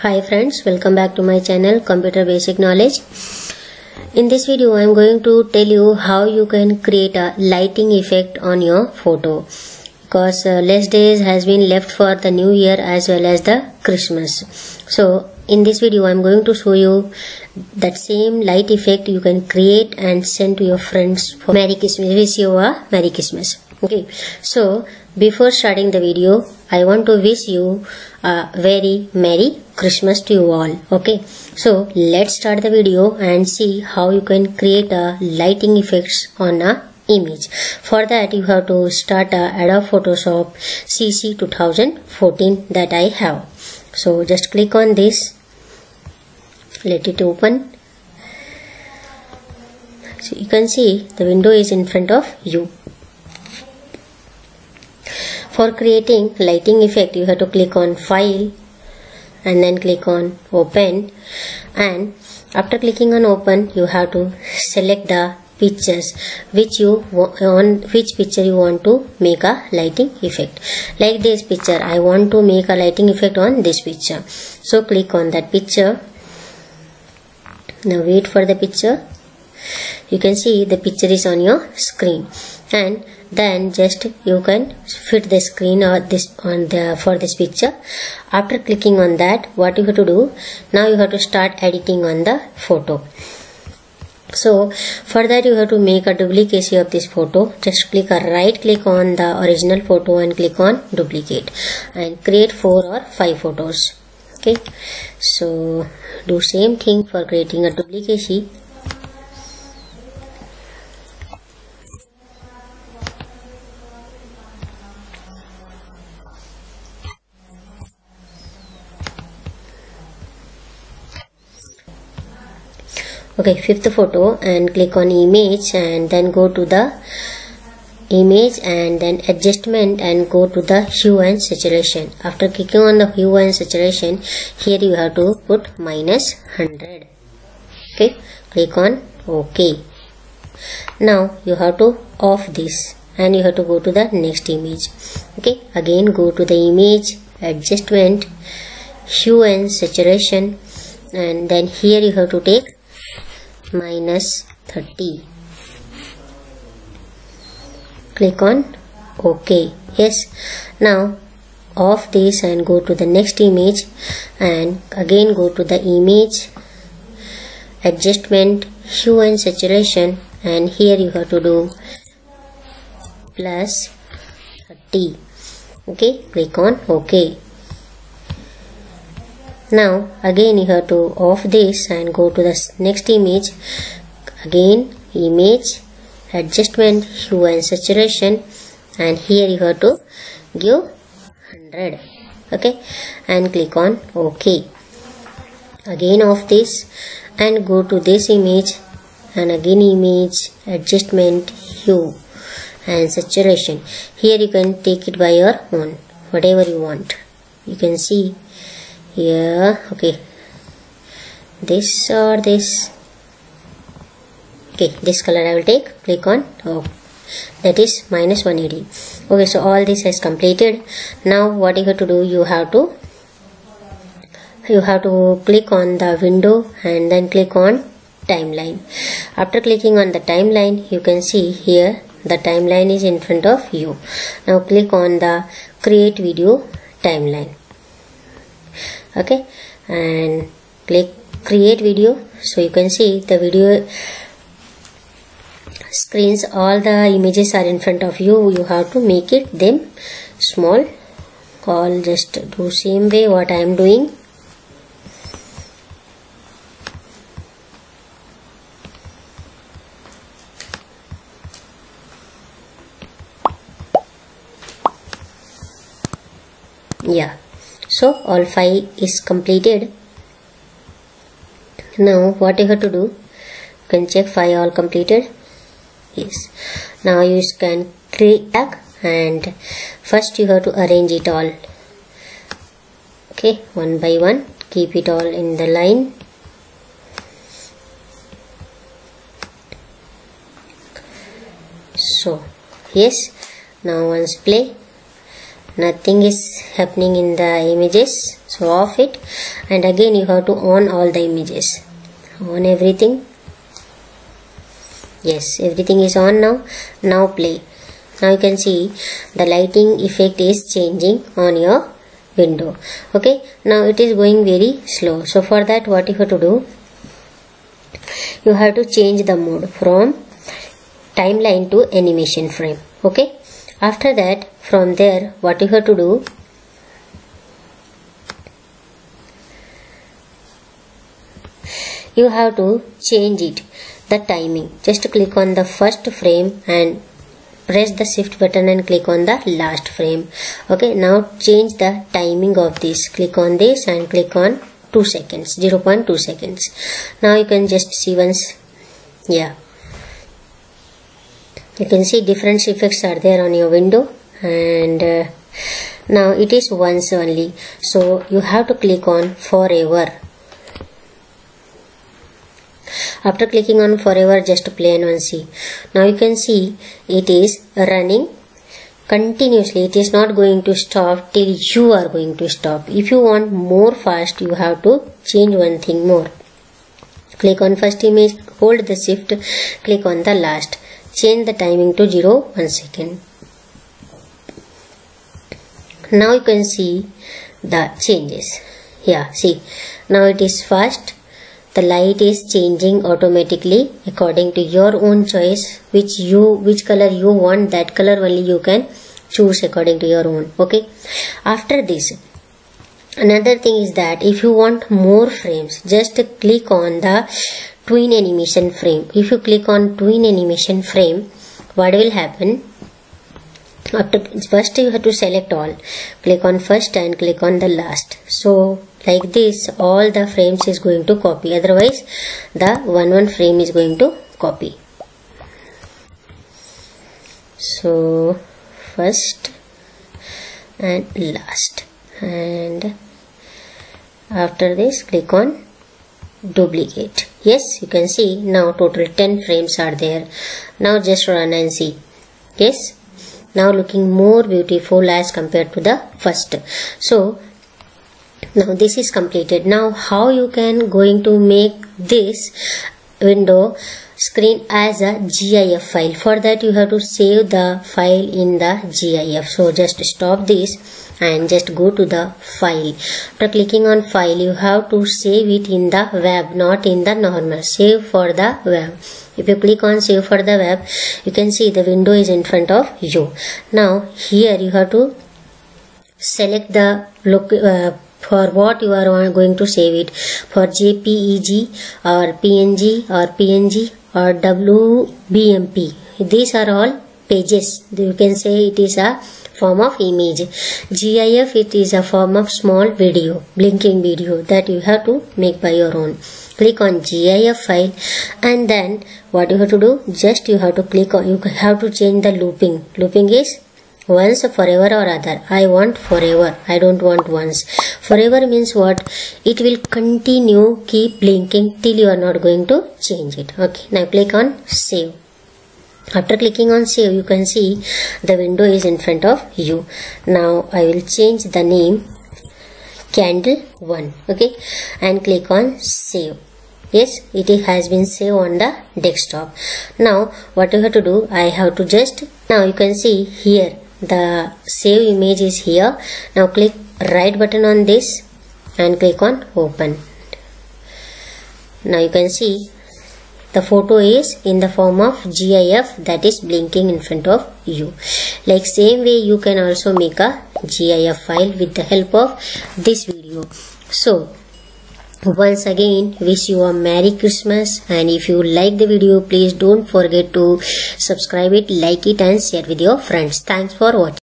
Hi friends, welcome back to my channel Computer Basic Knowledge. In this video I am going to tell you how you can create a lighting effect on your photo, because less days has been left for the new year as well as the Christmas. So in this video I am going to show you that same light effect you can create and send to your friends for Merry Christmas. Wish you a Merry Christmas. Okay, so before starting the video I want to wish you a very Merry Christmas to you all. Okay, so let's start the video and see how you can create a lighting effects on a image. For that you have to start Adobe Photoshop CC 2014 that I have. So just click on this, let it open. So you can see the window is in front of you. For creating lighting effect you have to click on File and then click on Open, and after clicking on Open you have to select the pictures which picture you want to make a lighting effect. Like this picture, I want to make a lighting effect on this picture. So click on that picture. Now wait for the picture. You can see the picture is on your screen, and then just you can fit the screen or this on the for this picture. After clicking on that, what you have to do, now you have to start editing on the photo. So for that you have to make a duplicate of this photo. Just right click on the original photo and click on duplicate and create 4 or 5 photos. Okay, so do same thing for creating a duplicate. Okay, 5th photo, and click on image and then go to the image and then adjustment and go to the hue and saturation. After clicking on the hue and saturation, here you have to put -100. Okay, click on OK. Now you have to off this and you have to go to the next image. Okay, again go to the image, adjustment, hue and saturation, and then here you have to take -30. Click on OK. Yes, now off this and go to the next image and again go to the image, adjustment, hue and saturation, and here you have to do +30. Okay, click on OK. Now again you have to off this and go to the next image, again image, adjustment, hue and saturation, and here you have to give 100. Okay, and click on OK. Again off this and go to this image and again image, adjustment, hue and saturation. Here you can take it by your own, whatever you want. You can see here. Okay, this or this. Okay, this color I will take. Click on that is -180. Okay, so all this is completed. Now what you have to do, you have to click on the window and then click on timeline. After clicking on the timeline, you can see here the timeline is in front of you. Now click on the create video timeline. Okay, and click create video. So you can see the video screens, all the images are in front of you. You have to make them small. All just do same way what I am doing. Yeah, so all 5 is completed. Now what you have to do, you can check 5 all completed. Yes, now you can click back and first you have to arrange it all. Okay, one by one, keep it all in the line. So yes, now once play nothing is happening in the images, so off it, and again you have to on all the images. On everything. Yes, everything is on now. Now play. Now you can see the lighting effect is changing on your window. Okay, now it is going very slow. So for that, what you have to do, you have to change the mode from timeline to animation frame. Okay, after that, from there, what you have to do, you have to change it, the timing. Just click on the first frame and press the shift button and click on the last frame. Okay, now change the timing of this. Click on this and click on 2 seconds, 0.2 seconds. Now you can just see once. Yeah, you can see different effects are there on your window, and now it is once only, so you have to click on forever. After clicking on forever, just play and once see. Now you can see it is running continuously. It is not going to stop till you are going to stop. If you want more fast, you have to change one thing more. Click on first image, hold the shift, click on the last. Change the timing to 0.1 second. Now you can see the changes. Yeah, see, now it is fast. The light is changing automatically according to your own choice. Which color you want, that color only you can choose according to your own. Okay. After this, another thing is that if you want more frames, just click on the twin animation frame. If you click on twin animation frame, what will happen? After first you have to select all. Click on first and click on the last. So like this, all the frames is going to copy. Otherwise, the one frame is going to copy. So first and last, and after this, click on duplicate. Yes, you can see now total 10 frames are there. Now just run and see. Yes, now looking more beautiful as compared to the first. So now this is completed. Now how you can going to make this window screen as a GIF file? For that you have to save the file in the GIF. So just stop this and just go to the file. After clicking on file, you have to save it in the web, not in the normal. Save for the web. If you click on save for the web, you can see the window is in front of you. Now here you have to select the look for what you are going to save it, for JPEG or PNG or WBMP. These are all pages. You can say it is a form of image. GIF, it is a form of small video, blinking video that you have to make by your own. Click on GIF file, and then what you have to do, just you have to click on, you have to change the looping. Looping is once, forever or other. I want forever. I don't want once. Forever means what? It will continue, keep blinking till you are not going to change it. Okay. Now click on save. After clicking on save, you can see the window is in front of you. Now I will change the name candle 1. Okay. And click on save. Yes, it has been saved on the desktop. Now what you have to do, I have to just, now you can see here the save image is here. Now click right button on this and click on open. Now you can see the photo is in the form of GIF that is blinking in front of you. Like same way you can also make a GIF file with the help of this video. So once again, wish you a Merry Christmas, and if you like the video, please don't forget to subscribe it, like it and share with your friends. Thanks for watching.